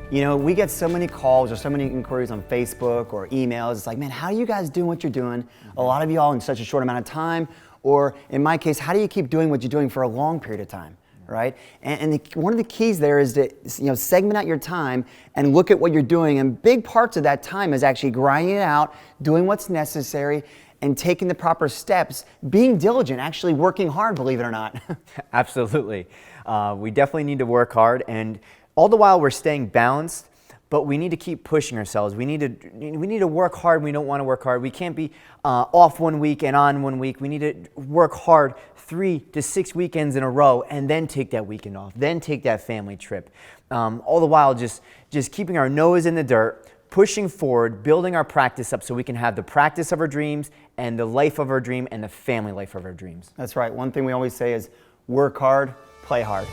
You know, we get so many calls or so many inquiries on Facebook or emails. It's like, man, how are you guys doing what you're doing? A lot of y'all in such a short amount of time. Or in my case, how do you keep doing what you're doing for a long period of time, right? And one of the keys there is to segment out your time and look at what you're doing. And big parts of that time is actually grinding it out, doing what's necessary, and taking the proper steps, being diligent, actually working hard, believe it or not. Absolutely. We definitely need to work hard, and all the while we're staying balanced, but we need to keep pushing ourselves. We need to work hard when we don't want to work hard. We can't be off one week and on one week. We need to work hard 3 to 6 weekends in a row and then take that weekend off, then take that family trip. All the while just keeping our nose in the dirt, pushing forward, building our practice up so we can have the practice of our dreams and the life of our dream and the family life of our dreams. That's right. One thing we always say is work hard, play hard.